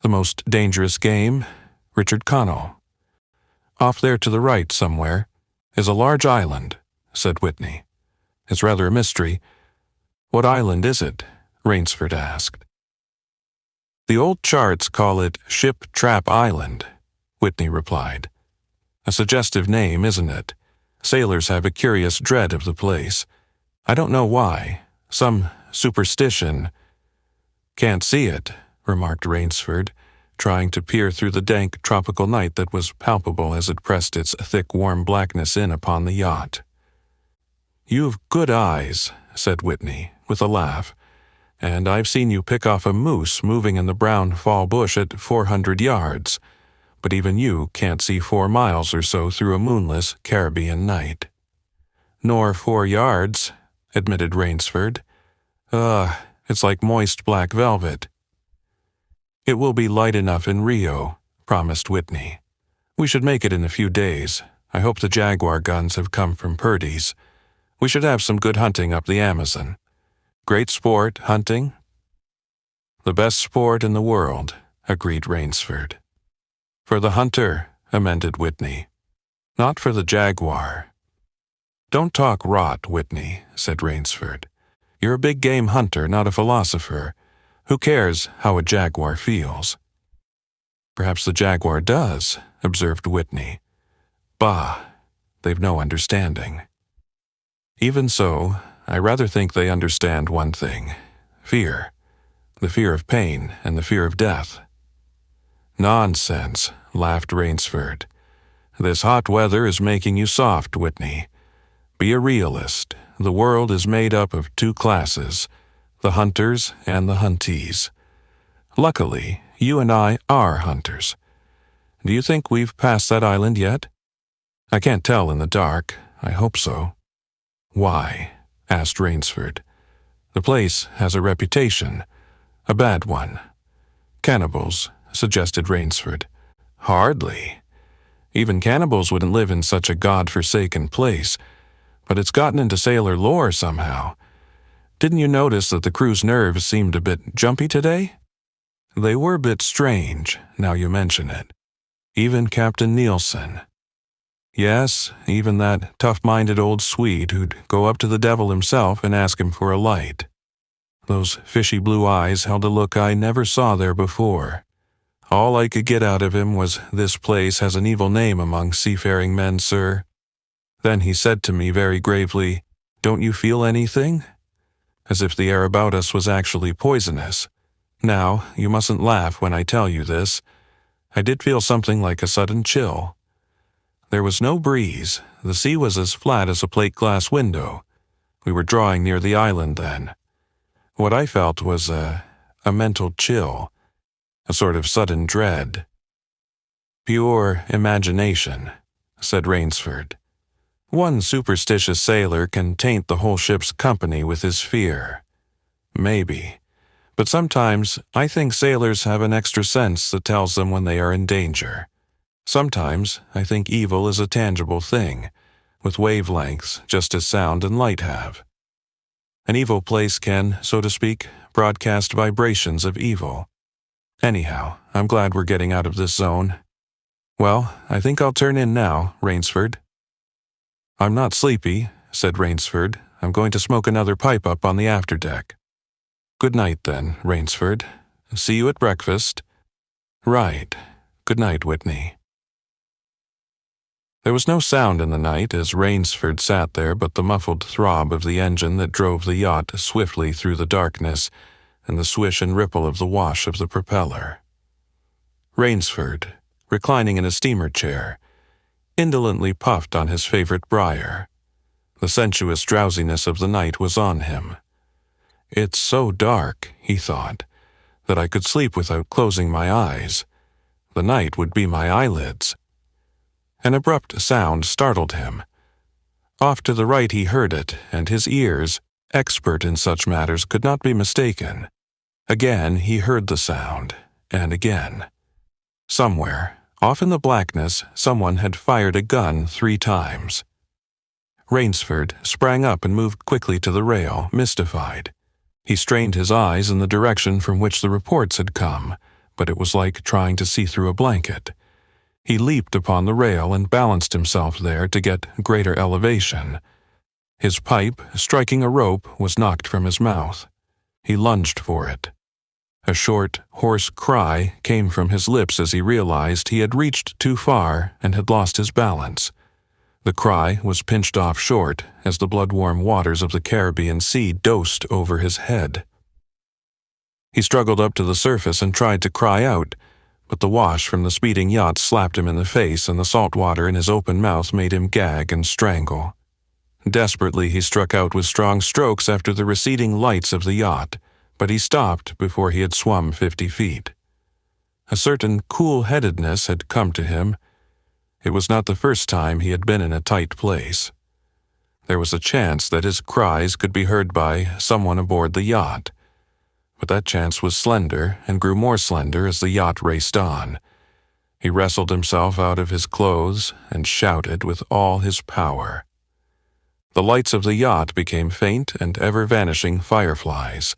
The most dangerous game? Richard Connell. Off there to the right somewhere is a large island, said Whitney. It's rather a mystery. What island is it? Rainsford asked. The old charts call it Ship Trap Island, Whitney replied. A suggestive name, isn't it? Sailors have a curious dread of the place. I don't know why. Some superstition. Can't see it, remarked Rainsford, trying to peer through the dank tropical night that was palpable as it pressed its thick warm blackness in upon the yacht. You've good eyes, said Whitney, with a laugh, and I've seen you pick off a moose moving in the brown fall bush at 400 yards, but even you can't see 4 miles or so through a moonless Caribbean night. Nor 4 yards, admitted Rainsford. It's like moist black velvet. It will be light enough in Rio, promised Whitney. We should make it in a few days. I hope the Jaguar guns have come from Purdy's. We should have some good hunting up the Amazon. Great sport, hunting? The best sport in the world, agreed Rainsford. For the hunter, amended Whitney. Not for the Jaguar. Don't talk rot, Whitney, said Rainsford. You're a big game hunter, not a philosopher. Who cares how a jaguar feels? Perhaps the jaguar does, observed Whitney. Bah, they've no understanding. Even so, I rather think they understand one thing. Fear. The fear of pain and the fear of death. Nonsense, laughed Rainsford. This hot weather is making you soft, Whitney. Be a realist. The world is made up of 2 classes, the hunters and the huntees. Luckily, you and I are hunters. Do you think we've passed that island yet? I can't tell in the dark. I hope so. Why? Asked Rainsford. The place has a reputation. A bad one. Cannibals, suggested Rainsford. Hardly. Even cannibals wouldn't live in such a god-forsaken place, but it's gotten into sailor lore somehow. Didn't you notice that the crew's nerves seemed a bit jumpy today? They were a bit strange, now you mention it. Even Captain Nielsen. Yes, even that tough-minded old Swede who'd go up to the devil himself and ask him for a light. Those fishy blue eyes held a look I never saw there before. All I could get out of him was, "This place has an evil name among seafaring men, sir." Then he said to me very gravely, "Don't you feel anything?" As if the air about us was actually poisonous. Now, you mustn't laugh when I tell you this. I did feel something like a sudden chill. There was no breeze. The sea was as flat as a plate glass window. We were drawing near the island then. What I felt was a mental chill, a sort of sudden dread. Pure imagination, said Rainsford. One superstitious sailor can taint the whole ship's company with his fear. Maybe. But sometimes I think sailors have an extra sense that tells them when they are in danger. Sometimes I think evil is a tangible thing, with wavelengths just as sound and light have. An evil place can, so to speak, broadcast vibrations of evil. Anyhow, I'm glad we're getting out of this zone. Well, I think I'll turn in now, Rainsford. I'm not sleepy, said Rainsford. I'm going to smoke another pipe up on the afterdeck. Good night, then, Rainsford. See you at breakfast. Right. Good night, Whitney. There was no sound in the night as Rainsford sat there but the muffled throb of the engine that drove the yacht swiftly through the darkness and the swish and ripple of the wash of the propeller. Rainsford, reclining in a steamer chair, indolently puffed on his favorite briar. The sensuous drowsiness of the night was on him. It's so dark, he thought, that I could sleep without closing my eyes. The night would be my eyelids. An abrupt sound startled him. Off to the right he heard it, and his ears, expert in such matters, could not be mistaken. Again he heard the sound, and again. Somewhere, off in the blackness, someone had fired a gun 3 times. Rainsford sprang up and moved quickly to the rail, mystified. He strained his eyes in the direction from which the reports had come, but it was like trying to see through a blanket. He leaped upon the rail and balanced himself there to get greater elevation. His pipe, striking a rope, was knocked from his mouth. He lunged for it. A short, hoarse cry came from his lips as he realized he had reached too far and had lost his balance. The cry was pinched off short as the blood-warm waters of the Caribbean Sea dosed over his head. He struggled up to the surface and tried to cry out, but the wash from the speeding yacht slapped him in the face, and the salt water in his open mouth made him gag and strangle. Desperately, he struck out with strong strokes after the receding lights of the yacht, but he stopped before he had swum 50 feet. A certain cool-headedness had come to him. It was not the first time he had been in a tight place. There was a chance that his cries could be heard by someone aboard the yacht, but that chance was slender and grew more slender as the yacht raced on. He wrestled himself out of his clothes and shouted with all his power. The lights of the yacht became faint and ever-vanishing fireflies.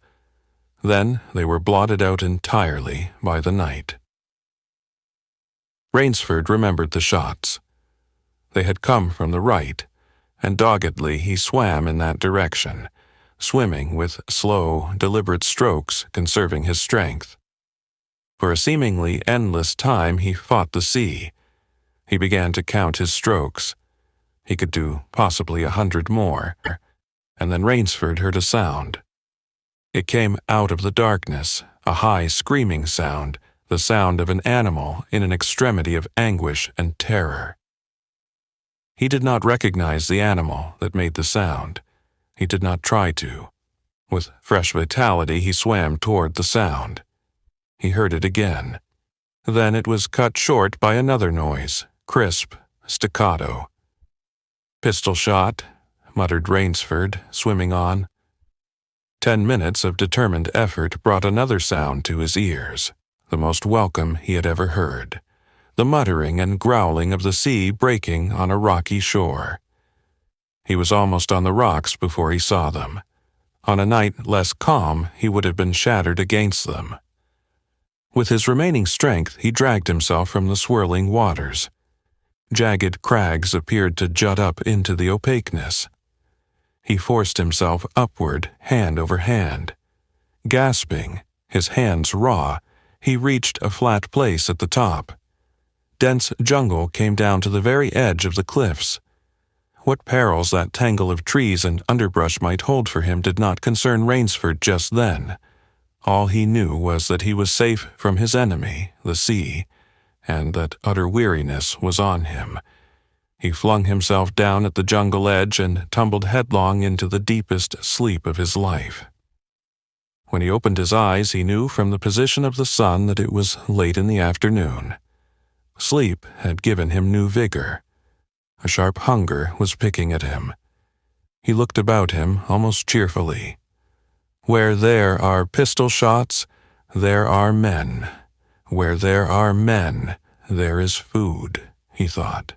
Then they were blotted out entirely by the night. Rainsford remembered the shots. They had come from the right, and doggedly he swam in that direction, swimming with slow, deliberate strokes, conserving his strength. For a seemingly endless time he fought the sea. He began to count his strokes. He could do possibly 100 more, and then Rainsford heard a sound. It came out of the darkness, a high screaming sound, the sound of an animal in an extremity of anguish and terror. He did not recognize the animal that made the sound. He did not try to. With fresh vitality, he swam toward the sound. He heard it again. Then it was cut short by another noise, crisp, staccato. "Pistol shot," muttered Rainsford, swimming on. 10 minutes of determined effort brought another sound to his ears, the most welcome he had ever heard, the muttering and growling of the sea breaking on a rocky shore. He was almost on the rocks before he saw them. On a night less calm, he would have been shattered against them. With his remaining strength, he dragged himself from the swirling waters. Jagged crags appeared to jut up into the opaqueness. He forced himself upward, hand over hand. Gasping, his hands raw, he reached a flat place at the top. Dense jungle came down to the very edge of the cliffs. What perils that tangle of trees and underbrush might hold for him did not concern Rainsford just then. All he knew was that he was safe from his enemy, the sea, and that utter weariness was on him. He flung himself down at the jungle edge and tumbled headlong into the deepest sleep of his life. When he opened his eyes, he knew from the position of the sun that it was late in the afternoon. Sleep had given him new vigor. A sharp hunger was picking at him. He looked about him almost cheerfully. Where there are pistol shots, there are men. Where there are men, there is food, he thought.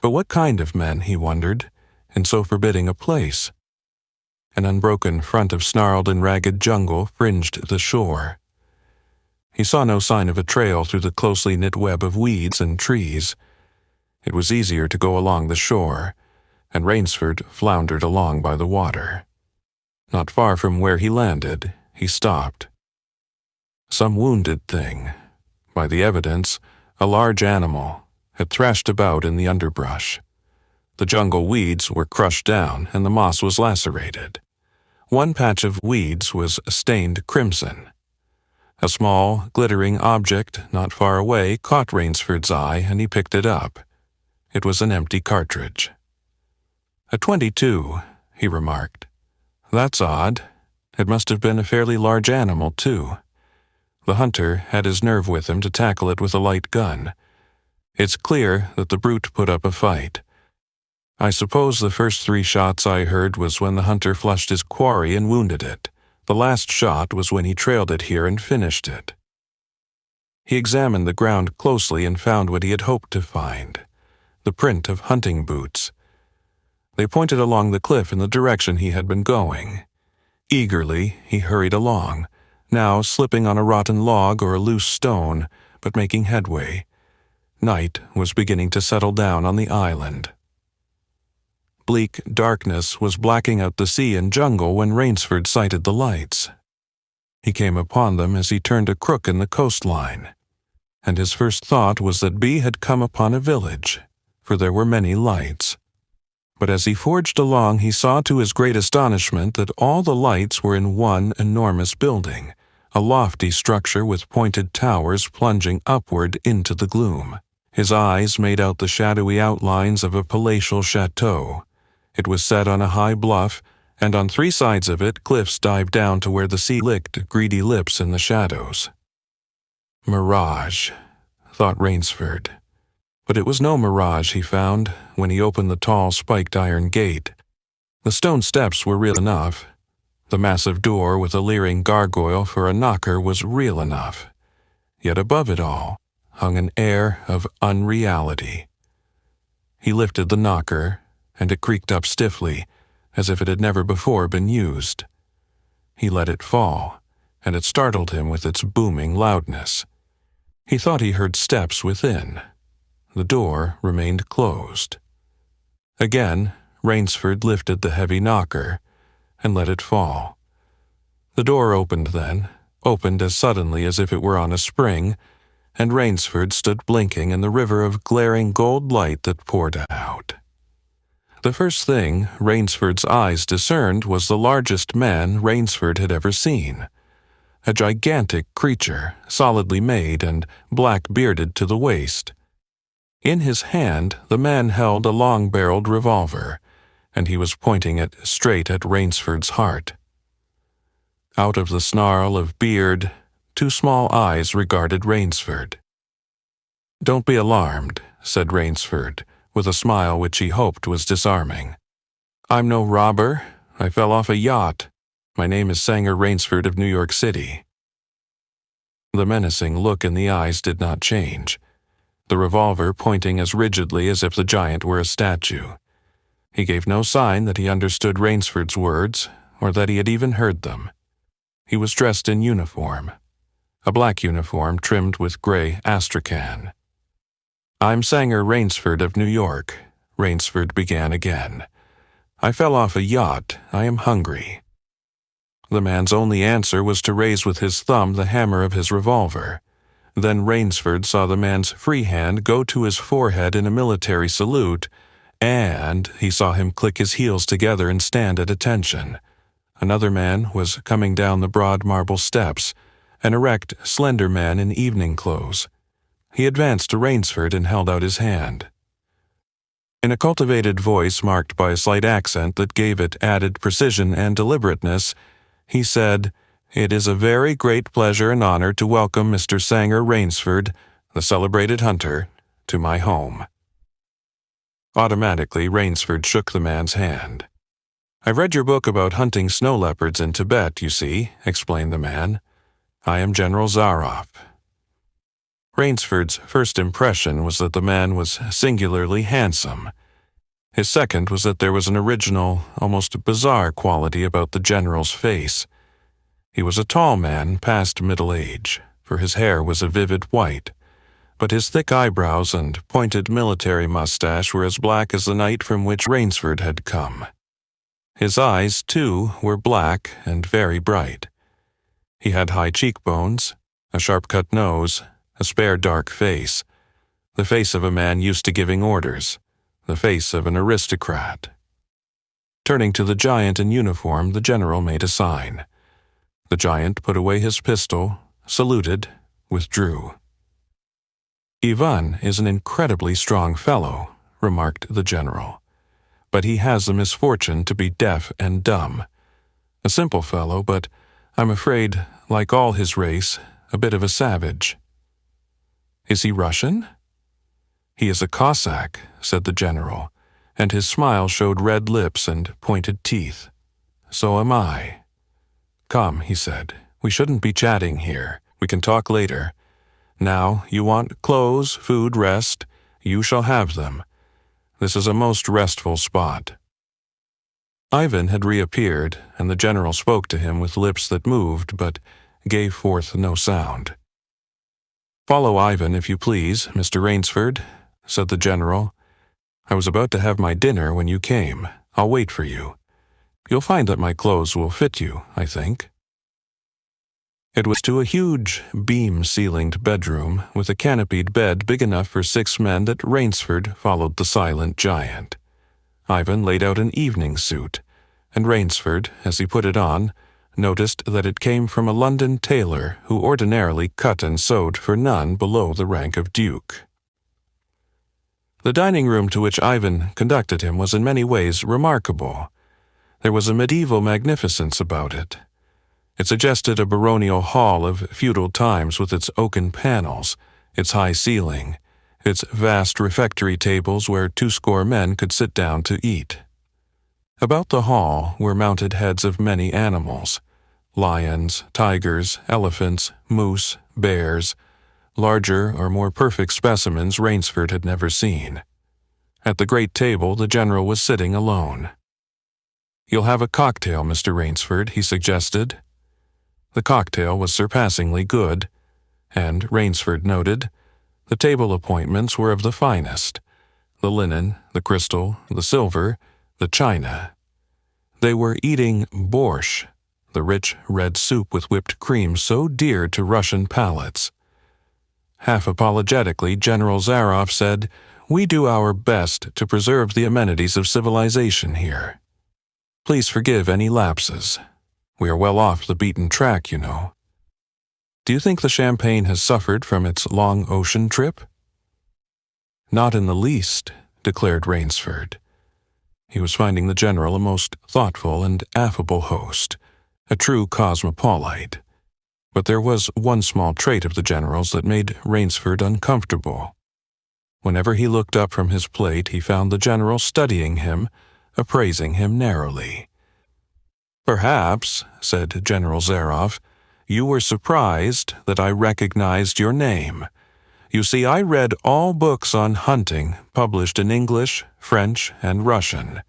But what kind of men, he wondered, in so forbidding a place? An unbroken front of snarled and ragged jungle fringed the shore. He saw no sign of a trail through the closely knit web of weeds and trees. It was easier to go along the shore, and Rainsford floundered along by the water. Not far from where he landed, he stopped. Some wounded thing, by the evidence, a large animal, had thrashed about in the underbrush. The jungle weeds were crushed down and the moss was lacerated. One patch of weeds was stained crimson. A small, glittering object not far away caught Rainsford's eye and he picked it up. It was an empty cartridge. "A .22, he remarked. "That's odd. It must have been a fairly large animal, too. The hunter had his nerve with him to tackle it with a light gun. It's clear that the brute put up a fight. I suppose the first 3 shots I heard was when the hunter flushed his quarry and wounded it. The last shot was when he trailed it here and finished it." He examined the ground closely and found what he had hoped to find, the print of hunting boots. They pointed along the cliff in the direction he had been going. Eagerly, he hurried along, now slipping on a rotten log or a loose stone, but making headway. Night was beginning to settle down on the island. Bleak darkness was blacking out the sea and jungle when Rainsford sighted the lights. He came upon them as he turned a crook in the coastline, and his first thought was that B had come upon a village, for there were many lights. But as he forged along, he saw to his great astonishment that all the lights were in one enormous building, a lofty structure with pointed towers plunging upward into the gloom. His eyes made out the shadowy outlines of a palatial chateau. It was set on a high bluff, and on 3 sides of it cliffs dived down to where the sea licked greedy lips in the shadows. Mirage, thought Rainsford. But it was no mirage he found when he opened the tall spiked iron gate. The stone steps were real enough. The massive door with a leering gargoyle for a knocker was real enough. Yet above it all hung an air of unreality. He lifted the knocker, and it creaked up stiffly, as if it had never before been used. He let it fall, and it startled him with its booming loudness. He thought he heard steps within. The door remained closed. Again, Rainsford lifted the heavy knocker and let it fall. The door opened then, opened as suddenly as if it were on a spring, and Rainsford stood blinking in the river of glaring gold light that poured out. The first thing Rainsford's eyes discerned was the largest man Rainsford had ever seen. A gigantic creature, solidly made and black-bearded to the waist. In his hand, the man held a long-barreled revolver, and he was pointing it straight at Rainsford's heart. Out of the snarl of beard, 2 small eyes regarded Rainsford. "Don't be alarmed," said Rainsford, with a smile which he hoped was disarming. "I'm no robber. I fell off a yacht. My name is Sanger Rainsford of New York City." The menacing look in the eyes did not change, the revolver pointing as rigidly as if the giant were a statue. He gave no sign that he understood Rainsford's words, or that he had even heard them. He was dressed in uniform, a black uniform trimmed with gray astrakhan. "I'm Sanger Rainsford of New York," Rainsford began again. "I fell off a yacht. I am hungry." The man's only answer was to raise with his thumb the hammer of his revolver. Then Rainsford saw the man's free hand go to his forehead in a military salute, and he saw him click his heels together and stand at attention. Another man was coming down the broad marble steps, an erect, slender man in evening clothes. He advanced to Rainsford and held out his hand. In a cultivated voice marked by a slight accent that gave it added precision and deliberateness, he said, "It is a very great pleasure and honor to welcome Mr. Sanger Rainsford, the celebrated hunter, to my home." Automatically, Rainsford shook the man's hand. "I've read your book about hunting snow leopards in Tibet, you see," explained the man. "I am General Zaroff." Rainsford's first impression was that the man was singularly handsome. His second was that there was an original, almost bizarre quality about the general's face. He was a tall man past middle age, for his hair was a vivid white, but his thick eyebrows and pointed military mustache were as black as the night from which Rainsford had come. His eyes, too, were black and very bright. He had high cheekbones, a sharp-cut nose, a spare dark face, the face of a man used to giving orders, the face of an aristocrat. Turning to the giant in uniform, the general made a sign. The giant put away his pistol, saluted, withdrew. "Ivan is an incredibly strong fellow," remarked the general, "but he has the misfortune to be deaf and dumb. A simple fellow, but, I'm afraid, like all his race, a bit of a savage." "Is he Russian?" "He is a Cossack," said the general, and his smile showed red lips and pointed teeth. "So am I." "Come," he said, "we shouldn't be chatting here. We can talk later. Now, you want clothes, food, rest. You shall have them. This is a most restful spot." Ivan had reappeared, and the general spoke to him with lips that moved, but gave forth no sound. "Follow Ivan, if you please, Mr. Rainsford," said the general. "I was about to have my dinner when you came. I'll wait for you. You'll find that my clothes will fit you, I think." It was to a huge, beam-ceilinged bedroom with a canopied bed big enough for 6 men that Rainsford followed the silent giant. Ivan laid out an evening suit, and Rainsford, as he put it on, noticed that it came from a London tailor who ordinarily cut and sewed for none below the rank of duke. The dining room to which Ivan conducted him was in many ways remarkable. There was a medieval magnificence about it. It suggested a baronial hall of feudal times with its oaken panels, its high ceiling, its vast refectory tables where 20 men could sit down to eat. About the hall were mounted heads of many animals: lions, tigers, elephants, moose, bears, larger or more perfect specimens Rainsford had never seen. At the great table the general was sitting alone. "You'll have a cocktail, Mr. Rainsford," he suggested. The cocktail was surpassingly good, and, Rainsford noted, the table appointments were of the finest: the linen, the crystal, the silver, the china. They were eating borscht, the rich red soup with whipped cream so dear to Russian palates. Half apologetically, General Zaroff said, "We do our best to preserve the amenities of civilization here. Please forgive any lapses. We are well off the beaten track, you know. Do you think the champagne has suffered from its long ocean trip?" "Not in the least," declared Rainsford. He was finding the general a most thoughtful and affable host, a true cosmopolite. But there was one small trait of the general's that made Rainsford uncomfortable. Whenever he looked up from his plate, he found the general studying him, appraising him narrowly. "Perhaps," said General Zaroff, "you were surprised that I recognized your name. You see, I read all books on hunting published in English, French, and Russian.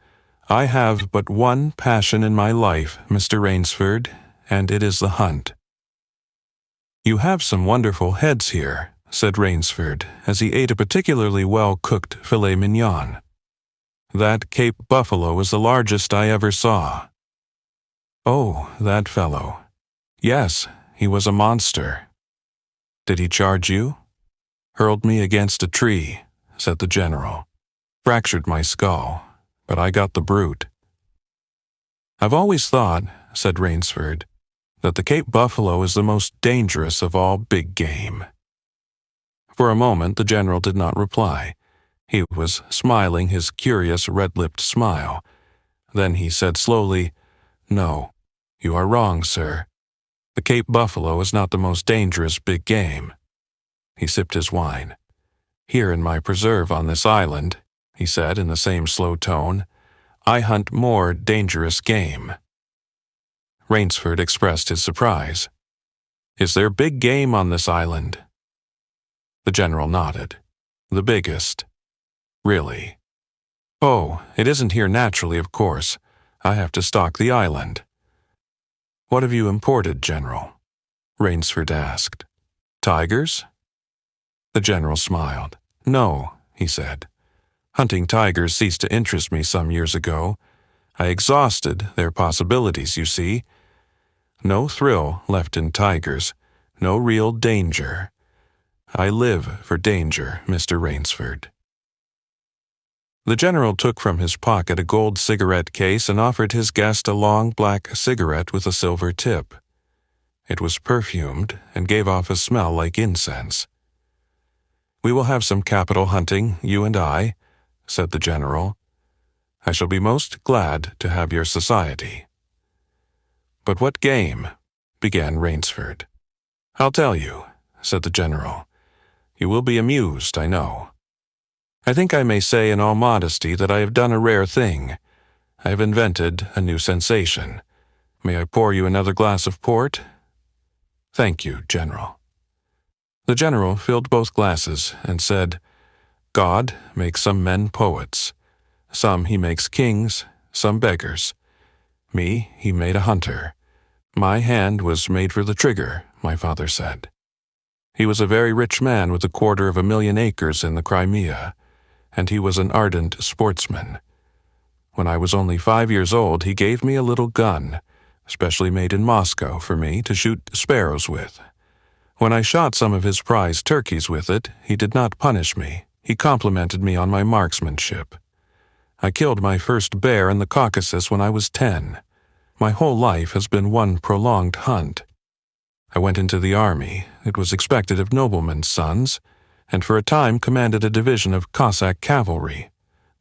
I have but one passion in my life, Mr. Rainsford, and it is the hunt." "You have some wonderful heads here," said Rainsford, as he ate a particularly well-cooked filet mignon. "That Cape buffalo is the largest I ever saw." "Oh, that fellow. Yes, he was a monster." "Did he charge you?" "Hurled me against a tree," said the general. "Fractured my skull, but I got the brute." "I've always thought," said Rainsford, "that the Cape buffalo is the most dangerous of all big game." For a moment the general did not reply. He was smiling his curious red-lipped smile. Then he said slowly, "No, you are wrong, sir. The Cape buffalo is not the most dangerous big game." He sipped his wine. "Here in my preserve on this island," he said in the same slow tone, "I hunt more dangerous game." Rainsford expressed his surprise. "Is there big game on this island?" The general nodded. "The biggest." "Really?" "Oh, it isn't here naturally, of course. I have to stock the island." "What have you imported, General?" Rainsford asked. "Tigers?" The general smiled. "No," he said. "Hunting tigers ceased to interest me some years ago. I exhausted their possibilities, you see. No thrill left in tigers, no real danger. I live for danger, Mr. Rainsford." The general took from his pocket a gold cigarette case and offered his guest a long black cigarette with a silver tip. It was perfumed and gave off a smell like incense. "We will have some capital hunting, you and I," said the general. "I shall be most glad to have your society." "But what game?" began Rainsford. "I'll tell you," said the general. "You will be amused, I know. I think I may say in all modesty that I have done a rare thing. I have invented a new sensation. May I pour you another glass of port?" "Thank you, General." The general filled both glasses and said, "God makes some men poets. Some he makes kings, some beggars. Me he made a hunter. My hand was made for the trigger, my father said. He was a very rich man with 250,000 acres in the Crimea, and he was an ardent sportsman. When I was only 5 years old, he gave me a little gun, specially made in Moscow for me to shoot sparrows with. When I shot some of his prize turkeys with it, he did not punish me. He complimented me on my marksmanship. I killed my first bear in the Caucasus when I was 10. My whole life has been one prolonged hunt. I went into the army. It was expected of noblemen's sons, and for a time commanded a division of Cossack cavalry.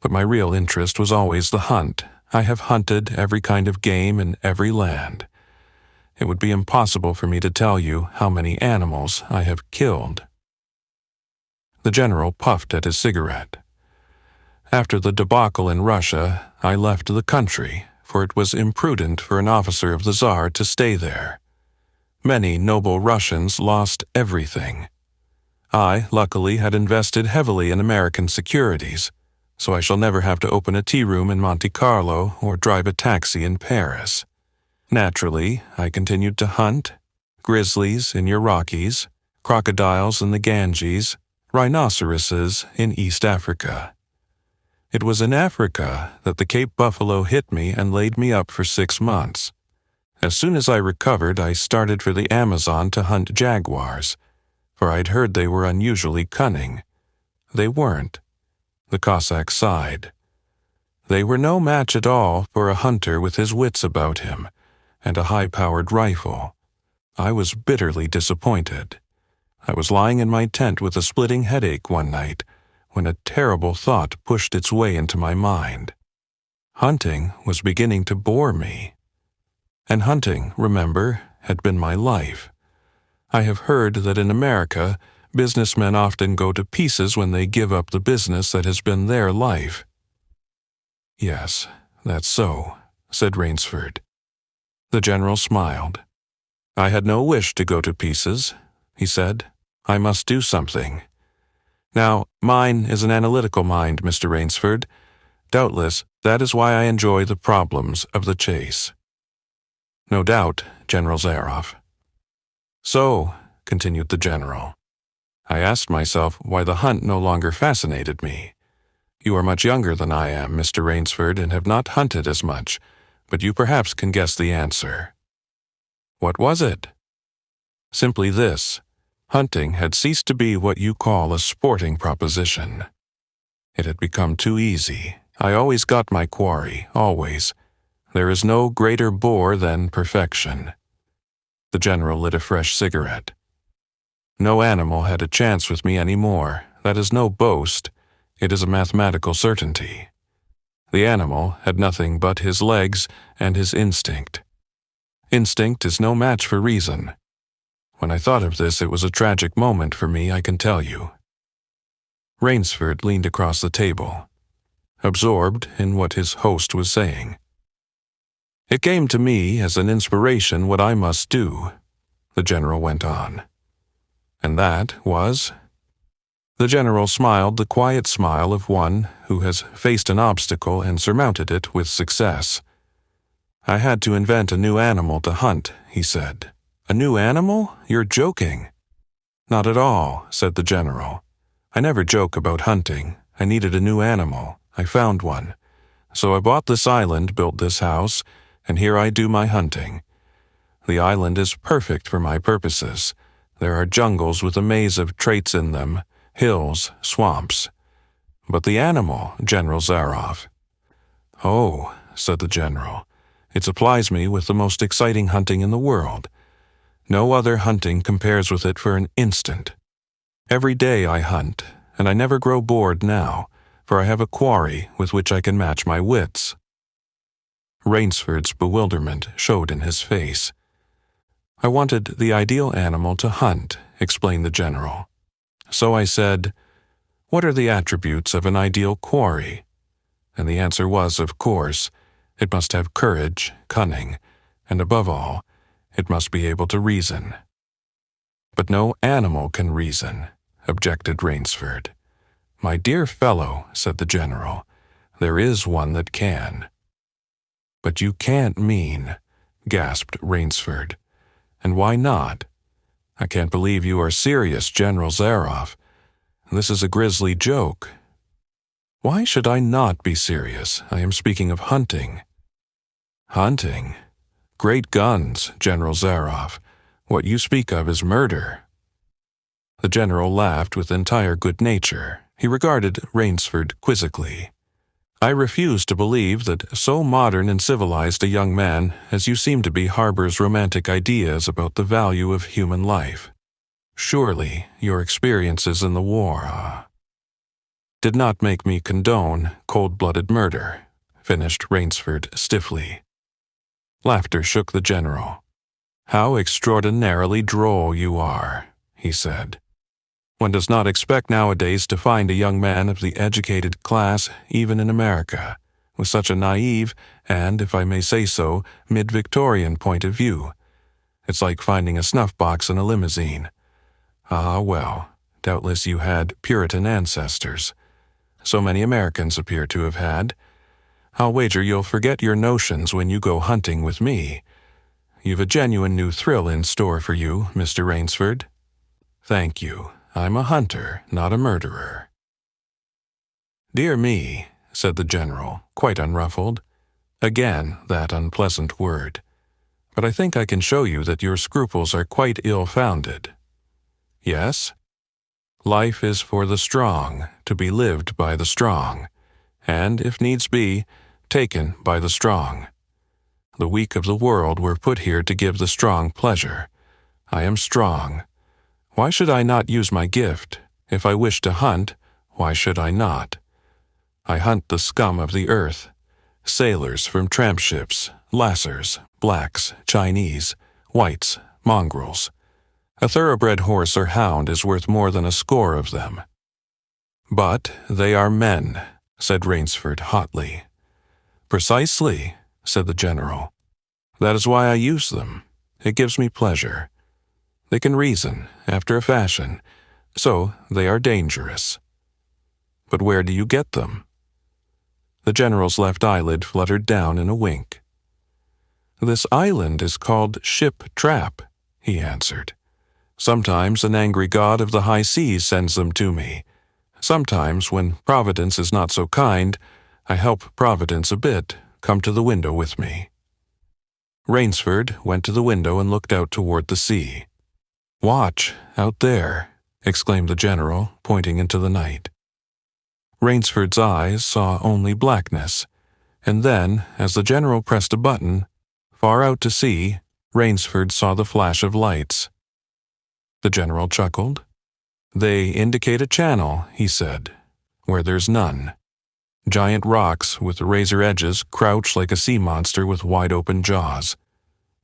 But my real interest was always the hunt. I have hunted every kind of game in every land. It would be impossible for me to tell you how many animals I have killed. The general puffed at his cigarette. After the debacle in Russia, I left the country, for it was imprudent for an officer of the Tsar to stay there. Many noble Russians lost everything. I, luckily, had invested heavily in American securities, so I shall never have to open a tea room in Monte Carlo or drive a taxi in Paris. Naturally, I continued to hunt: grizzlies in your Rockies, crocodiles in the Ganges, rhinoceroses in East Africa. It was in Africa that the Cape buffalo hit me and laid me up for 6 months. As soon as I recovered, I started for the Amazon to hunt jaguars, for I'd heard they were unusually cunning. They weren't. The Cossack sighed. They were no match at all for a hunter with his wits about him and a high-powered rifle. I was bitterly disappointed. I was lying in my tent with a splitting headache one night when a terrible thought pushed its way into my mind. Hunting was beginning to bore me. And hunting, remember, had been my life. I have heard that in America, businessmen often go to pieces when they give up the business that has been their life. Yes, that's so, said Rainsford. The general smiled. I had no wish to go to pieces, he said. I must do something. Now, mine is an analytical mind, Mr. Rainsford. Doubtless, that is why I enjoy the problems of the chase. No doubt, General Zaroff. So, continued the general, I asked myself why the hunt no longer fascinated me. You are much younger than I am, Mr. Rainsford, and have not hunted as much, but you perhaps can guess the answer. What was it? Simply this: hunting had ceased to be what you call a sporting proposition. It had become too easy. I always got my quarry, always. There is no greater bore than perfection. The general lit a fresh cigarette. No animal had a chance with me any more. That is no boast. It is a mathematical certainty. The animal had nothing but his legs and his instinct. Instinct is no match for reason. When I thought of this, it was a tragic moment for me, I can tell you. Rainsford leaned across the table, absorbed in what his host was saying. It came to me as an inspiration what I must do, the general went on. And that was? The general smiled the quiet smile of one who has faced an obstacle and surmounted it with success. I had to invent a new animal to hunt, he said. A new animal? You're joking. Not at all, said the general. I never joke about hunting. I needed a new animal. I found one. So I bought this island, built this house, and here I do my hunting. The island is perfect for my purposes. There are jungles with a maze of traits in them, hills, swamps. But the animal, General Zaroff. Oh, said the general, it supplies me with the most exciting hunting in the world. No other hunting compares with it for an instant. Every day I hunt, and I never grow bored now, for I have a quarry with which I can match my wits. Rainsford's bewilderment showed in his face. I wanted the ideal animal to hunt, explained the general. So I said, what are the attributes of an ideal quarry? And the answer was, of course, it must have courage, cunning, and above all, it must be able to reason. But no animal can reason, objected Rainsford. My dear fellow, said the general, there is one that can. But you can't mean, gasped Rainsford. "And why not? I can't believe you are serious, General Zaroff. This is a grisly joke." "Why should I not be serious? I am speaking of hunting." "Hunting? Great guns, General Zaroff. What you speak of is murder." The general laughed with entire good nature. He regarded Rainsford quizzically. "I refuse to believe that so modern and civilized a young man as you seem to be harbors romantic ideas about the value of human life. Surely your experiences in the war did not make me condone cold-blooded murder," finished Rainsford stiffly. Laughter shook the general. "How extraordinarily droll you are," he said. "One does not expect nowadays to find a young man of the educated class, even in America, with such a naive and, if I may say so, mid-Victorian point of view. It's like finding a snuff-box in a limousine. Ah, well, doubtless you had Puritan ancestors. So many Americans appear to have had. I'll wager you'll forget your notions when you go hunting with me. You've a genuine new thrill in store for you, Mr. Rainsford." "Thank you. I'm a hunter, not a murderer." "Dear me," said the general, quite unruffled. "Again, that unpleasant word. But I think I can show you that your scruples are quite ill-founded." "Yes? Life is for the strong, to be lived by the strong, and, if needs be, taken by the strong. The weak of the world were put here to give the strong pleasure. I am strong. Why should I not use my gift? If I wish to hunt, why should I not? I hunt the scum of the earth, sailors from tramp ships, lassers, blacks, Chinese, whites, mongrels. A thoroughbred horse or hound is worth more than a score of them." "But they are men," said Rainsford hotly. "Precisely," said the general. "That is why I use them. It gives me pleasure. They can reason, after a fashion, so they are dangerous." "But where do you get them?" The general's left eyelid fluttered down in a wink. "This island is called Ship Trap," he answered. "Sometimes an angry god of the high seas sends them to me. Sometimes, when Providence is not so kind, I help Providence a bit. Come to the window with me." Rainsford went to the window and looked out toward the sea. "Watch, out there," exclaimed the general, pointing into the night. Rainsford's eyes saw only blackness, and then, as the general pressed a button, far out to sea, Rainsford saw the flash of lights. The general chuckled. "They indicate a channel," he said, "where there's none. Giant rocks with razor edges crouch like a sea monster with wide-open jaws.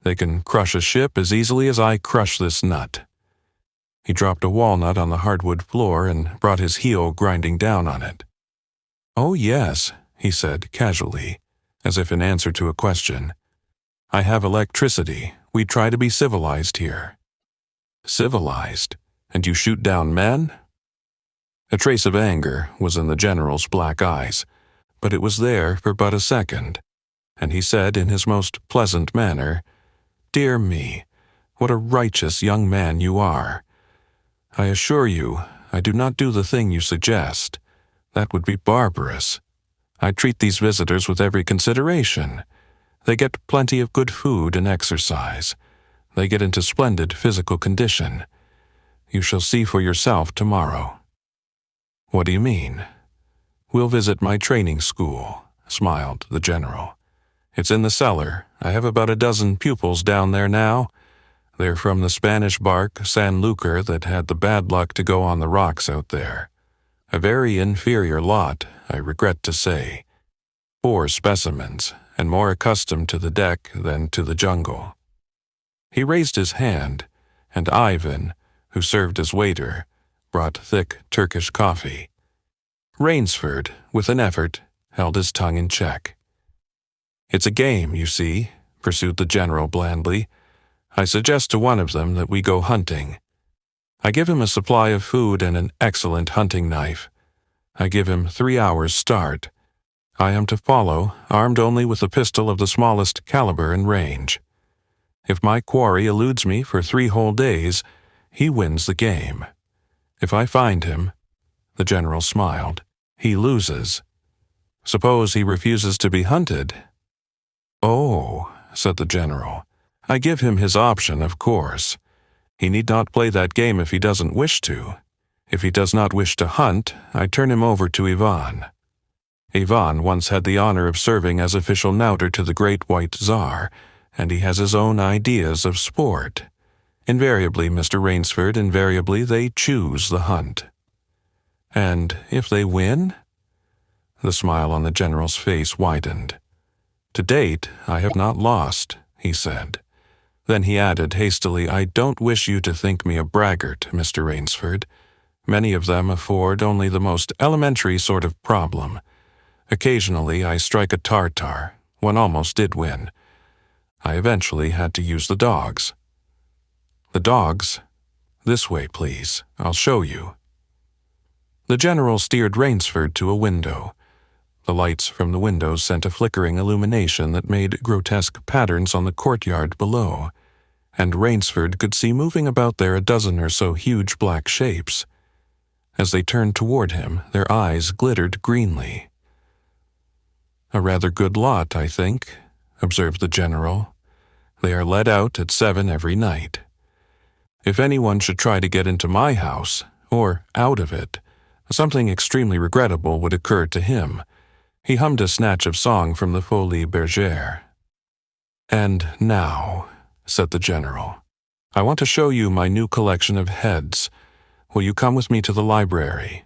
They can crush a ship as easily as I crush this nut." He dropped a walnut on the hardwood floor and brought his heel grinding down on it. "Oh, yes," he said casually, as if in answer to a question. "I have electricity. We try to be civilized here." "Civilized? And you shoot down men?" A trace of anger was in the general's black eyes, but it was there for but a second, and he said in his most pleasant manner, "Dear me, what a righteous young man you are. I assure you, I do not do the thing you suggest. That would be barbarous. I treat these visitors with every consideration. They get plenty of good food and exercise. They get into splendid physical condition. You shall see for yourself tomorrow." "What do you mean?" "We'll visit my training school," smiled the general. "It's in the cellar. I have about a dozen pupils down there now. They're from the Spanish bark San Lucar that had the bad luck to go on the rocks out there. A very inferior lot, I regret to say. Poor specimens, and more accustomed to the deck than to the jungle." He raised his hand, and Ivan, who served as waiter, brought thick Turkish coffee. Rainsford, with an effort, held his tongue in check. "It's a game, you see," pursued the general blandly. "I suggest to one of them that we go hunting. I give him a supply of food and an excellent hunting knife. I give him 3 hours' start. I am to follow, armed only with a pistol of the smallest caliber and range. If my quarry eludes me for 3 whole days, he wins the game. If I find him," the general smiled, "he loses. Suppose he refuses to be hunted?" "Oh," said the general, "I give him his option, of course. He need not play that game if he doesn't wish to. If he does not wish to hunt, I turn him over to Ivan. Ivan once had the honor of serving as official knouter to the Great White Tsar, and he has his own ideas of sport. Invariably, Mr. Rainsford, invariably they choose the hunt." "And if they win?" The smile on the general's face widened. "To date, I have not lost," he said. Then he added hastily, "I don't wish you to think me a braggart, Mr. Rainsford. Many of them afford only the most elementary sort of problem. Occasionally I strike a Tartar. One almost did win. I eventually had to use the dogs." "The dogs? This way, please. I'll show you." The general steered Rainsford to a window. The lights from the windows sent a flickering illumination that made grotesque patterns on the courtyard below, and Rainsford could see moving about there a dozen or so huge black shapes. As they turned toward him, their eyes glittered greenly. "A rather good lot, I think," observed the general. "They are let out at 7 every night. If anyone should try to get into my house, or out of it, something extremely regrettable would occur to him." He hummed a snatch of song from the Folie Bergère. "And now," said the general, "I want to show you my new collection of heads. Will you come with me to the library?"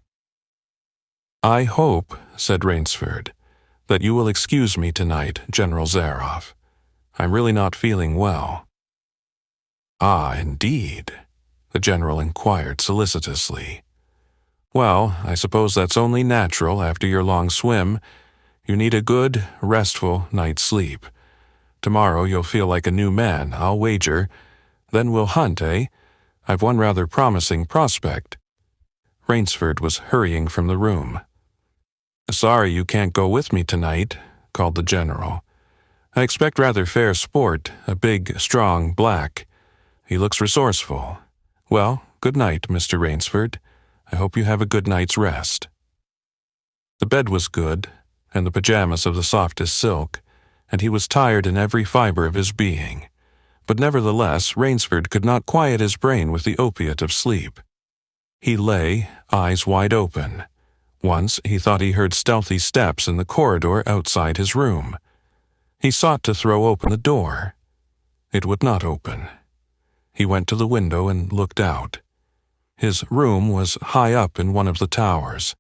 "I hope," said Rainsford, "that you will excuse me tonight, General Zaroff. I'm really not feeling well." "Ah, indeed?" the general inquired solicitously. "Well, I suppose that's only natural after your long swim. You need a good, restful night's sleep. Tomorrow you'll feel like a new man, I'll wager. Then we'll hunt, eh? I've one rather promising prospect." Rainsford was hurrying from the room. "Sorry you can't go with me tonight," called the general. "I expect rather fair sport, a big, strong black. He looks resourceful. Well, good night, Mr. Rainsford. I hope you have a good night's rest." The bed was good, and the pajamas of the softest silk, and he was tired in every fiber of his being. But nevertheless, Rainsford could not quiet his brain with the opiate of sleep. He lay, eyes wide open. Once he thought he heard stealthy steps in the corridor outside his room. He sought to throw open the door. It would not open. He went to the window and looked out. His room was high up in one of the towers.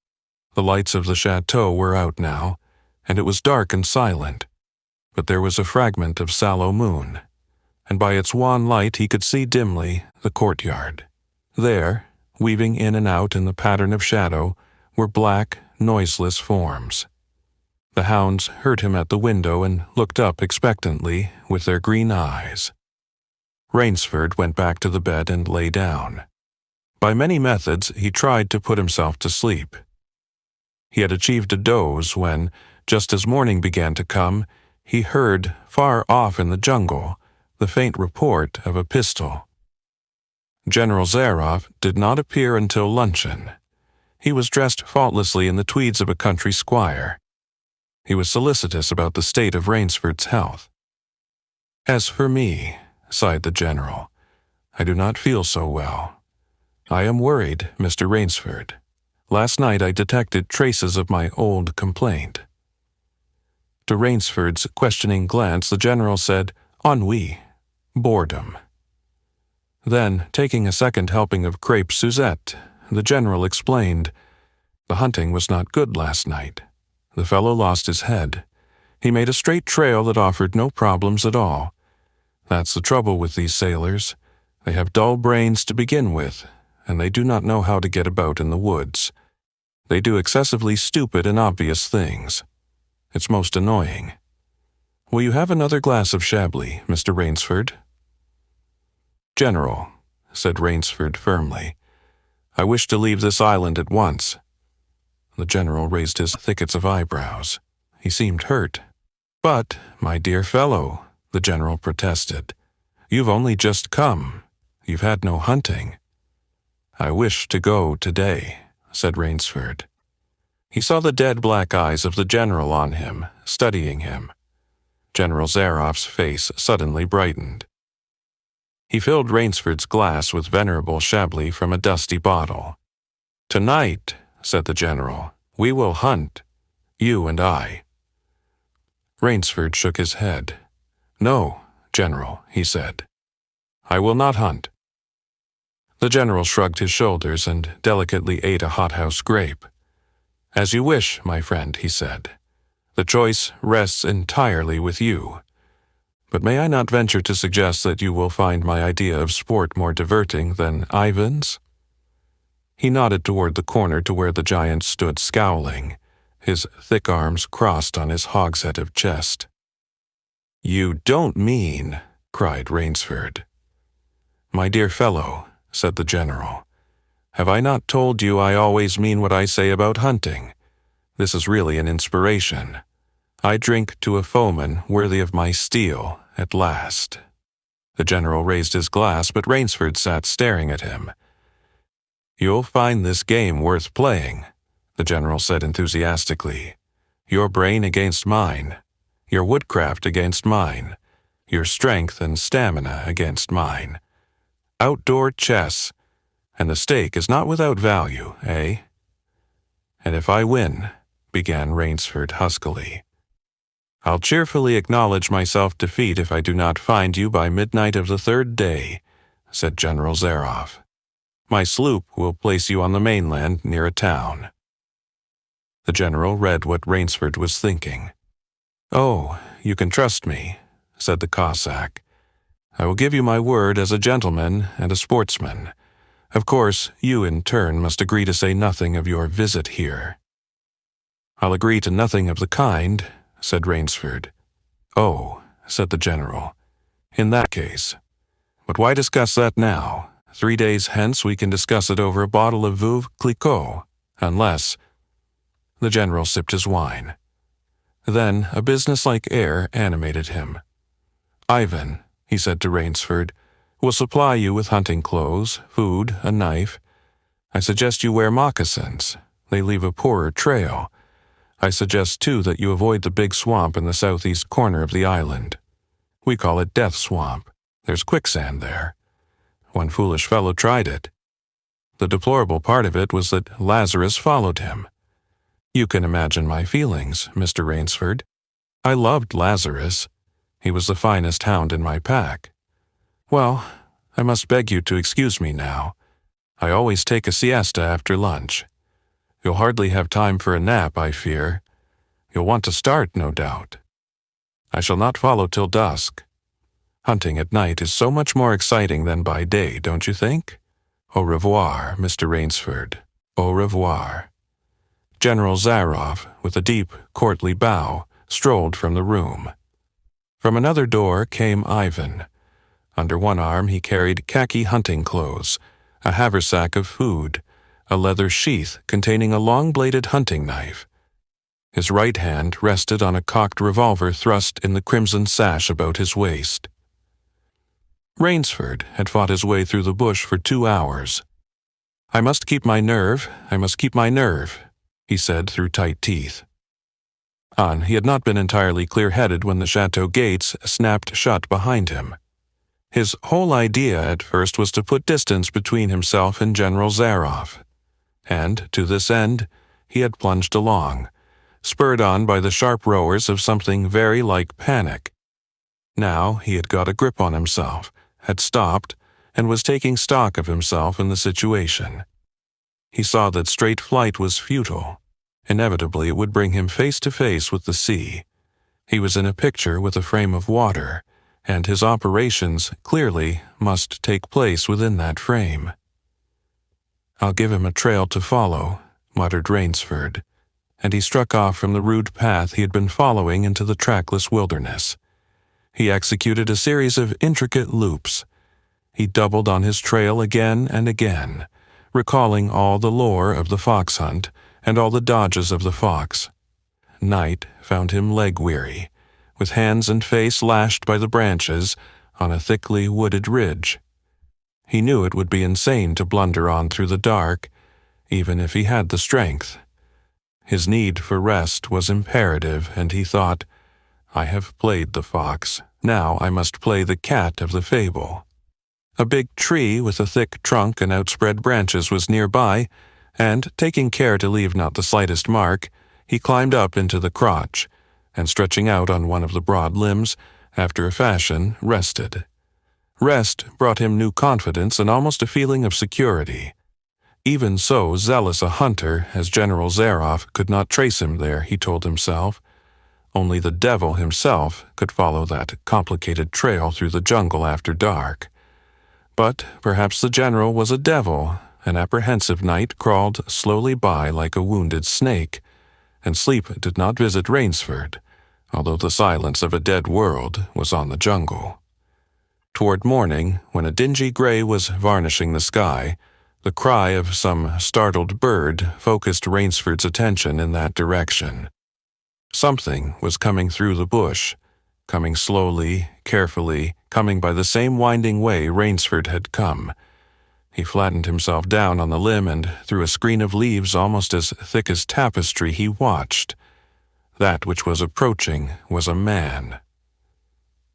The lights of the chateau were out now, and it was dark and silent, but there was a fragment of sallow moon, and by its wan light he could see dimly the courtyard. There, weaving in and out in the pattern of shadow, were black, noiseless forms. The hounds heard him at the window and looked up expectantly with their green eyes. Rainsford went back to the bed and lay down. By many methods he tried to put himself to sleep. He had achieved a doze when, just as morning began to come, he heard, far off in the jungle, the faint report of a pistol. General Zaroff did not appear until luncheon. He was dressed faultlessly in the tweeds of a country squire. He was solicitous about the state of Rainsford's health. "As for me," sighed the general, "I do not feel so well. I am worried, Mr. Rainsford. Last night I detected traces of my old complaint." To Rainsford's questioning glance, the general said, "Ennui, boredom." Then, taking a second helping of crepe Suzette, the general explained, "The hunting was not good last night. The fellow lost his head. He made a straight trail that offered no problems at all. That's the trouble with these sailors. They have dull brains to begin with, and they do not know how to get about in the woods. They do excessively stupid and obvious things. It's most annoying. Will you have another glass of Chablis, Mr. Rainsford?" "General," said Rainsford firmly, "I wish to leave this island at once." The general raised his thickets of eyebrows. He seemed hurt. "But, my dear fellow," the general protested, You've only just come. You've had no hunting." "I wish to go today," said Rainsford. He saw the dead black eyes of the general on him, studying him. General Zaroff's face suddenly brightened. He filled Rainsford's glass with venerable Chablis from a dusty bottle. "Tonight," said the general, "we will hunt, you and I." Rainsford shook his head. "No, General," he said. "I will not hunt." The general shrugged his shoulders and delicately ate a hothouse grape. "As you wish, my friend," he said. "The choice rests entirely with you. But may I not venture to suggest that you will find my idea of sport more diverting than Ivan's?" He nodded toward the corner to where the giant stood scowling, his thick arms crossed on his hogshead of chest. "You don't mean," cried Rainsford. "My dear fellow," said the general, "have I not told you I always mean what I say about hunting? This is really an inspiration. I drink to a foeman worthy of my steel, at last." The general raised his glass, but Rainsford sat staring at him. "You'll find this game worth playing," the general said enthusiastically. "Your brain against mine, your woodcraft against mine, your strength and stamina against mine. Outdoor chess, and the stake is not without value, eh?" "And if I win," began Rainsford huskily. "I'll cheerfully acknowledge myself defeat if I do not find you by midnight of the third day," said General Zaroff. "My sloop will place you on the mainland near a town." The general read what Rainsford was thinking. "Oh, you can trust me," said the Cossack. "I will give you my word as a gentleman and a sportsman. Of course, you in turn must agree to say nothing of your visit here." "I'll agree to nothing of the kind," said Rainsford. "Oh," said the general, "in that case. But why discuss that now? 3 days hence we can discuss it over a bottle of Veuve Clicquot, unless—" The general sipped his wine. Then a businesslike air animated him. "Ivan," he said to Rainsford, "will supply you with hunting clothes, food, a knife. I suggest you wear moccasins. They leave a poorer trail. I suggest, too, that you avoid the big swamp in the southeast corner of the island. We call it Death Swamp. There's quicksand there. One foolish fellow tried it. The deplorable part of it was that Lazarus followed him. You can imagine my feelings, Mr. Rainsford. I loved Lazarus. He was the finest hound in my pack. Well, I must beg you to excuse me now. I always take a siesta after lunch. You'll hardly have time for a nap, I fear. You'll want to start, no doubt. I shall not follow till dusk. Hunting at night is so much more exciting than by day, don't you think? Au revoir, Mr. Rainsford. Au revoir." General Zaroff, with a deep, courtly bow, strolled from the room. From another door came Ivan. Under one arm he carried khaki hunting clothes, a haversack of food, a leather sheath containing a long-bladed hunting knife. His right hand rested on a cocked revolver thrust in the crimson sash about his waist. Rainsford had fought his way through the bush for 2 hours. "I must keep my nerve, I must keep my nerve," he said through tight teeth. He had not been entirely clear-headed when the chateau gates snapped shut behind him. His whole idea at first was to put distance between himself and General Zaroff. And, to this end, he had plunged along, spurred on by the sharp roars of something very like panic. Now he had got a grip on himself, had stopped, and was taking stock of himself in the situation. He saw that straight flight was futile. Inevitably it would bring him face to face with the sea. He was in a picture with a frame of water, and his operations, clearly, must take place within that frame. "I'll give him a trail to follow," muttered Rainsford, and he struck off from the rude path he had been following into the trackless wilderness. He executed a series of intricate loops. He doubled on his trail again and again, recalling all the lore of the fox hunt and all the dodges of the fox. Night found him leg-weary, with hands and face lashed by the branches, on a thickly wooded ridge. He knew it would be insane to blunder on through the dark, even if he had the strength. His need for rest was imperative, and he thought, I have played the fox. Now I must play the cat of the fable. A big tree with a thick trunk and outspread branches was nearby, and, taking care to leave not the slightest mark, he climbed up into the crotch, and stretching out on one of the broad limbs, after a fashion, rested. Rest brought him new confidence and almost a feeling of security. Even so zealous a hunter as General Zaroff could not trace him there, he told himself. Only the devil himself could follow that complicated trail through the jungle after dark. But perhaps the general was a devil. An apprehensive night crawled slowly by like a wounded snake, and sleep did not visit Rainsford, although the silence of a dead world was on the jungle. Toward morning, when a dingy gray was varnishing the sky, the cry of some startled bird focused Rainsford's attention in that direction. Something was coming through the bush, coming slowly, carefully, coming by the same winding way Rainsford had come. He flattened himself down on the limb, and through a screen of leaves almost as thick as tapestry he watched. That which was approaching was a man.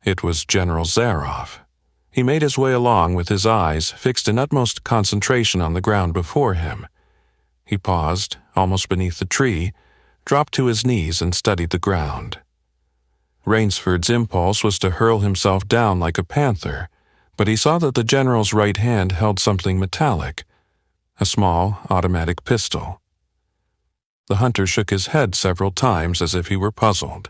It was General Zaroff. He made his way along with his eyes fixed in utmost concentration on the ground before him. He paused, almost beneath the tree, dropped to his knees and studied the ground. Rainsford's impulse was to hurl himself down like a panther, but he saw that the general's right hand held something metallic, a small automatic pistol. The hunter shook his head several times as if he were puzzled.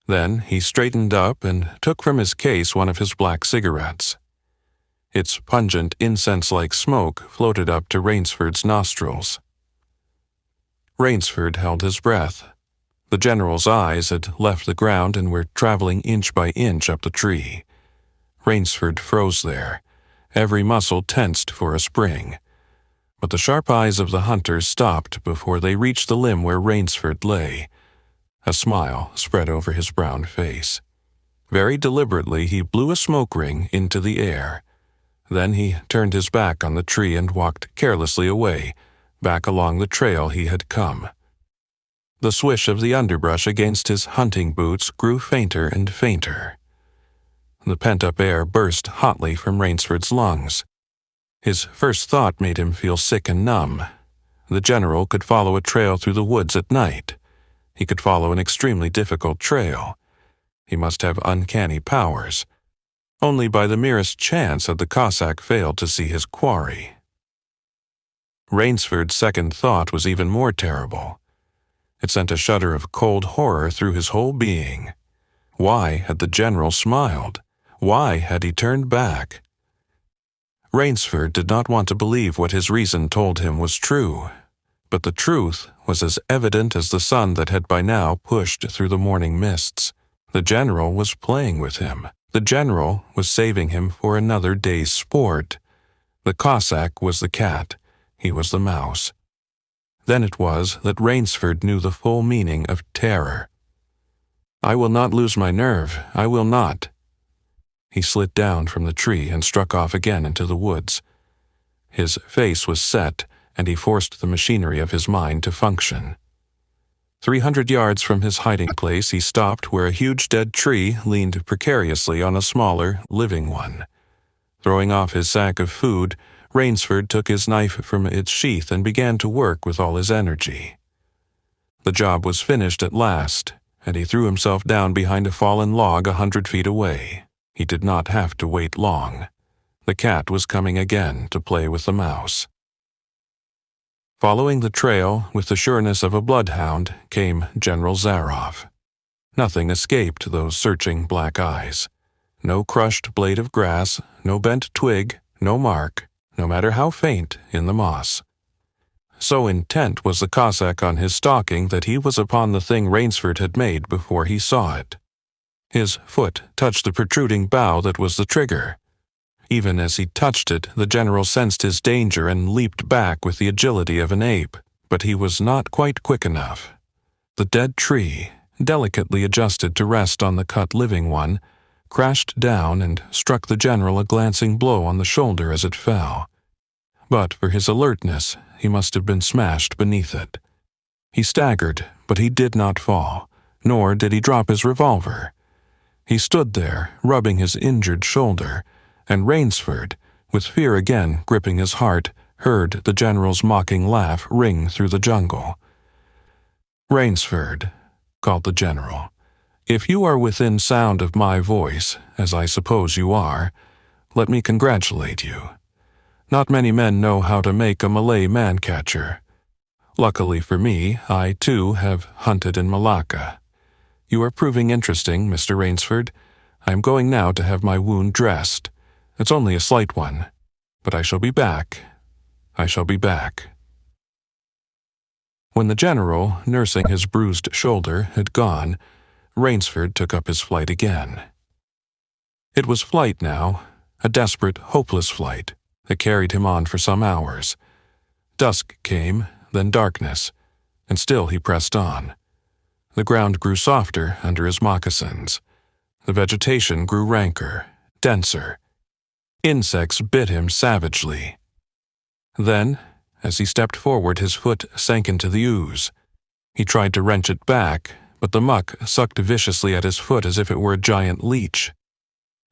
Then he straightened up and took from his case one of his black cigarettes. Its pungent incense-like smoke floated up to Rainsford's nostrils. Rainsford held his breath. The general's eyes had left the ground and were traveling inch by inch up the tree. Rainsford froze there, every muscle tensed for a spring. But the sharp eyes of the hunter stopped before they reached the limb where Rainsford lay. A smile spread over his brown face. Very deliberately he blew a smoke ring into the air. Then he turned his back on the tree and walked carelessly away, back along the trail he had come. The swish of the underbrush against his hunting boots grew fainter and fainter. The pent-up air burst hotly from Rainsford's lungs. His first thought made him feel sick and numb. The general could follow a trail through the woods at night. He could follow an extremely difficult trail. He must have uncanny powers. Only by the merest chance had the Cossack failed to see his quarry. Rainsford's second thought was even more terrible. It sent a shudder of cold horror through his whole being. Why had the general smiled? Why had he turned back? Rainsford did not want to believe what his reason told him was true, but the truth was as evident as the sun that had by now pushed through the morning mists. The general was playing with him. The general was saving him for another day's sport. The Cossack was the cat. He was the mouse. Then it was that Rainsford knew the full meaning of terror. I will not lose my nerve. I will not. He slid down from the tree and struck off again into the woods. His face was set, and he forced the machinery of his mind to function. 300 yards from his hiding place, he stopped where a huge dead tree leaned precariously on a smaller, living one. Throwing off his sack of food, Rainsford took his knife from its sheath and began to work with all his energy. The job was finished at last, and he threw himself down behind a fallen log 100 feet away. He did not have to wait long. The cat was coming again to play with the mouse. Following the trail with the sureness of a bloodhound came General Zaroff. Nothing escaped those searching black eyes. No crushed blade of grass, no bent twig, no mark, no matter how faint, in the moss. So intent was the Cossack on his stalking that he was upon the thing Rainsford had made before he saw it. His foot touched the protruding bough that was the trigger. Even as he touched it, the general sensed his danger and leaped back with the agility of an ape, but he was not quite quick enough. The dead tree, delicately adjusted to rest on the cut living one, crashed down and struck the general a glancing blow on the shoulder as it fell. But for his alertness, he must have been smashed beneath it. He staggered, but he did not fall, nor did he drop his revolver. He stood there, rubbing his injured shoulder, and Rainsford, with fear again gripping his heart, heard the general's mocking laugh ring through the jungle. "Rainsford," called the general, "if you are within sound of my voice, as I suppose you are, let me congratulate you. Not many men know how to make a Malay man-catcher. Luckily for me, I, too, have hunted in Malacca. You are proving interesting, Mr. Rainsford. I am going now to have my wound dressed. It's only a slight one, but I shall be back. I shall be back." When the general, nursing his bruised shoulder, had gone, Rainsford took up his flight again. It was flight now, a desperate, hopeless flight that carried him on for some hours. Dusk came, then darkness, and still he pressed on. The ground grew softer under his moccasins. The vegetation grew ranker, denser. Insects bit him savagely. Then, as he stepped forward, his foot sank into the ooze. He tried to wrench it back, but the muck sucked viciously at his foot as if it were a giant leech.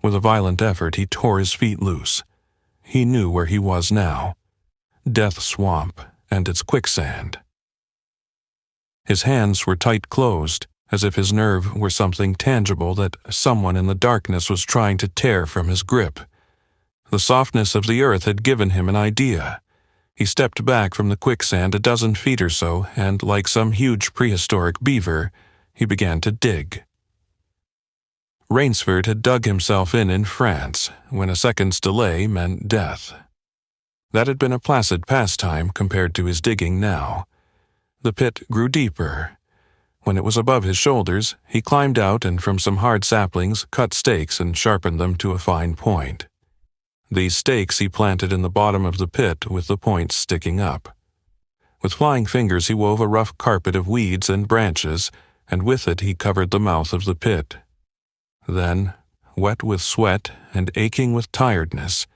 With a violent effort, he tore his feet loose. He knew where he was now. Death Swamp and its quicksand. His hands were tight-closed, as if his nerve were something tangible that someone in the darkness was trying to tear from his grip. The softness of the earth had given him an idea. He stepped back from the quicksand a dozen feet or so, and, like some huge prehistoric beaver, he began to dig. Rainsford had dug himself in France, when a second's delay meant death. That had been a placid pastime compared to his digging now. The pit grew deeper. When it was above his shoulders, he climbed out and from some hard saplings cut stakes and sharpened them to a fine point. These stakes he planted in the bottom of the pit with the points sticking up. With flying fingers he wove a rough carpet of weeds and branches, and with it he covered the mouth of the pit. Then, wet with sweat and aching with tiredness,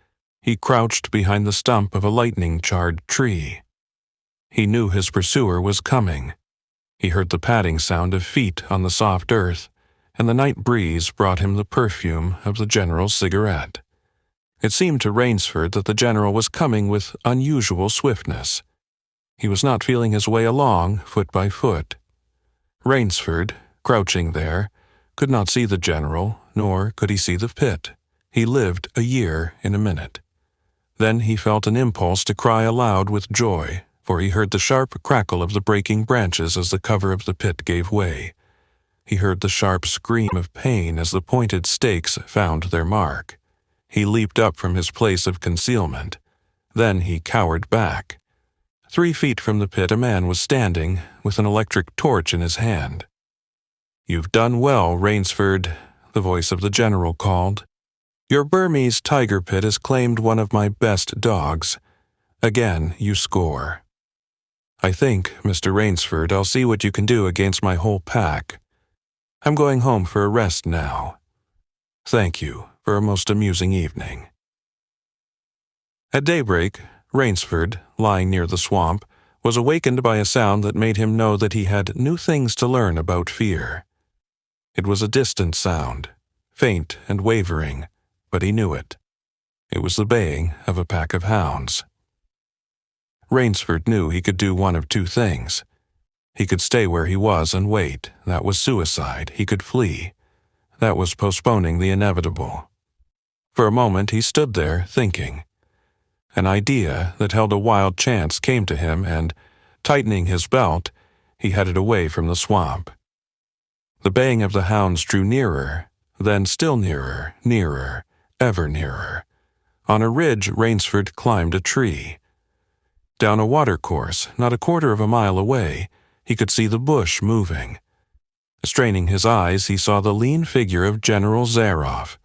he crouched behind the stump of a lightning-charred tree. He knew his pursuer was coming. He heard the padding sound of feet on the soft earth, and the night breeze brought him the perfume of the general's cigarette. It seemed to Rainsford that the general was coming with unusual swiftness. He was not feeling his way along, foot by foot. Rainsford, crouching there, could not see the general, nor could he see the pit. He lived a year in a minute. Then he felt an impulse to cry aloud with joy, for he heard the sharp crackle of the breaking branches as the cover of the pit gave way. He heard the sharp scream of pain as the pointed stakes found their mark. He leaped up from his place of concealment. Then he cowered back. 3 feet from the pit a man was standing, with an electric torch in his hand. "You've done well, Rainsford," the voice of the general called. "Your Burmese tiger pit has claimed one of my best dogs. Again, you score. I think, Mr. Rainsford, I'll see what you can do against my whole pack. I'm going home for a rest now. Thank you for a most amusing evening." At daybreak, Rainsford, lying near the swamp, was awakened by a sound that made him know that he had new things to learn about fear. It was a distant sound, faint and wavering, but he knew it. It was the baying of a pack of hounds. Rainsford knew he could do one of 2 things. He could stay where he was and wait. That was suicide. He could flee. That was postponing the inevitable. For a moment he stood there, thinking. An idea that held a wild chance came to him, and, tightening his belt, he headed away from the swamp. The baying of the hounds drew nearer, then still nearer, nearer, ever nearer. On a ridge, Rainsford climbed a tree. Down a watercourse, not a quarter of a mile away, he could see the bush moving. Straining his eyes, he saw the lean figure of General Zaroff.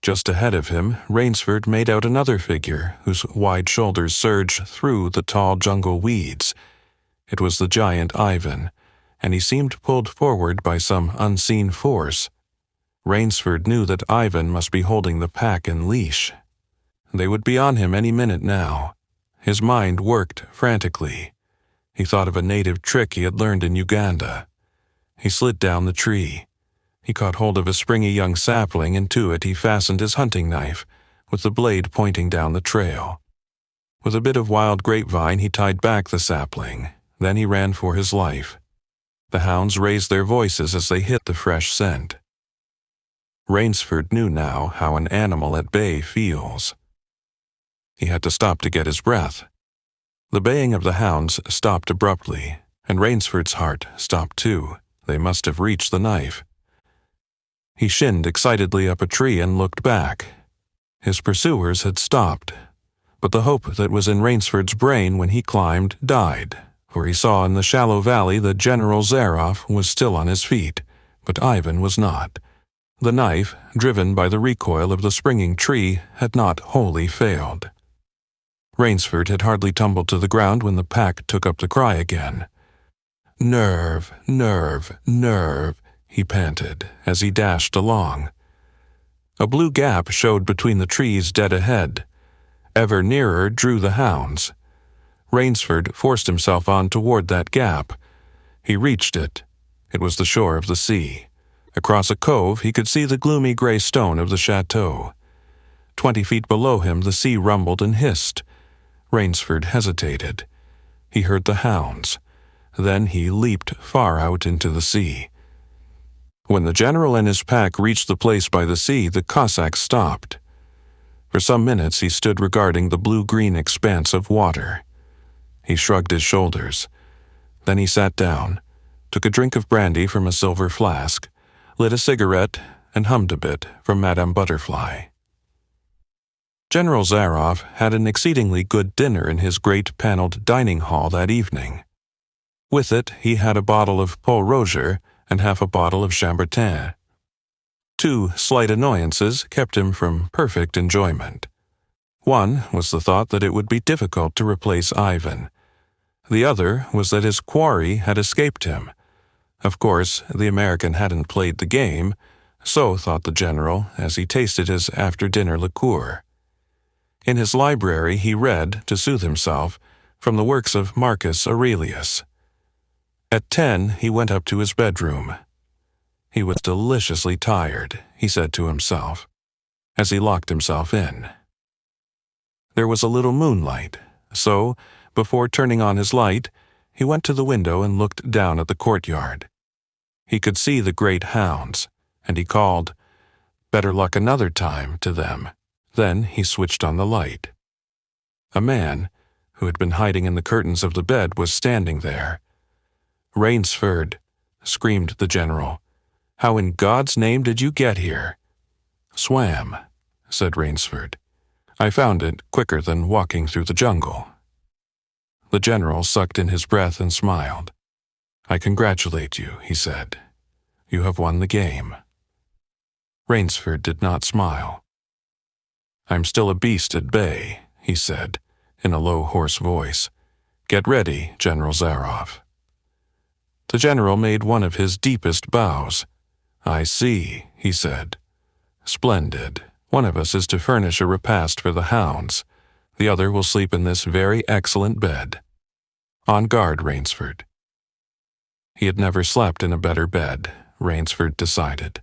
Just ahead of him, Rainsford made out another figure whose wide shoulders surged through the tall jungle weeds. It was the giant Ivan, and he seemed pulled forward by some unseen force. Rainsford knew that Ivan must be holding the pack in leash. They would be on him any minute now. His mind worked frantically. He thought of a native trick he had learned in Uganda. He slid down the tree. He caught hold of a springy young sapling, and to it he fastened his hunting knife, with the blade pointing down the trail. With a bit of wild grapevine he tied back the sapling. Then he ran for his life. The hounds raised their voices as they hit the fresh scent. Rainsford knew now how an animal at bay feels. He had to stop to get his breath. The baying of the hounds stopped abruptly, and Rainsford's heart stopped too. They must have reached the knife. He shinned excitedly up a tree and looked back. His pursuers had stopped, but the hope that was in Rainsford's brain when he climbed died, for he saw in the shallow valley that General Zaroff was still on his feet, but Ivan was not. The knife, driven by the recoil of the springing tree, had not wholly failed. Rainsford had hardly tumbled to the ground when the pack took up the cry again. "Nerve, nerve, nerve," he panted as he dashed along. A blue gap showed between the trees dead ahead. Ever nearer drew the hounds. Rainsford forced himself on toward that gap. He reached it. It was the shore of the sea. Across a cove he could see the gloomy gray stone of the chateau. 20 feet below him the sea rumbled and hissed. Rainsford hesitated. He heard the hounds. Then he leaped far out into the sea. When the general and his pack reached the place by the sea, the Cossack stopped. For some minutes he stood regarding the blue-green expanse of water. He shrugged his shoulders. Then he sat down, took a drink of brandy from a silver flask, lit a cigarette, and hummed a bit from Madame Butterfly. General Zaroff had an exceedingly good dinner in his great paneled dining hall that evening. With it he had a bottle of Pol Roger and half a bottle of Chambertin. 2 slight annoyances kept him from perfect enjoyment. One was the thought that it would be difficult to replace Ivan. The other was that his quarry had escaped him. Of course, the American hadn't played the game, so thought the general as he tasted his after-dinner liqueur. In his library he read, to soothe himself, from the works of Marcus Aurelius. At 10 he went up to his bedroom. He was deliciously tired, he said to himself, as he locked himself in. There was a little moonlight, so, before turning on his light, he went to the window and looked down at the courtyard. He could see the great hounds, and he called, "Better luck another time," to them. Then he switched on the light. A man, who had been hiding in the curtains of the bed, was standing there. "Rainsford," screamed the general. "How in God's name did you get here?" "Swam," said Rainsford. "I found it quicker than walking through the jungle." The general sucked in his breath and smiled. "I congratulate you," he said. "You have won the game." Rainsford did not smile. "I'm still a beast at bay," he said, in a low, hoarse voice. "Get ready, General Zaroff." The general made one of his deepest bows. "I see," he said. "Splendid. One of us is to furnish a repast for the hounds. The other will sleep in this very excellent bed. On guard, Rainsford." He had never slept in a better bed, Rainsford decided.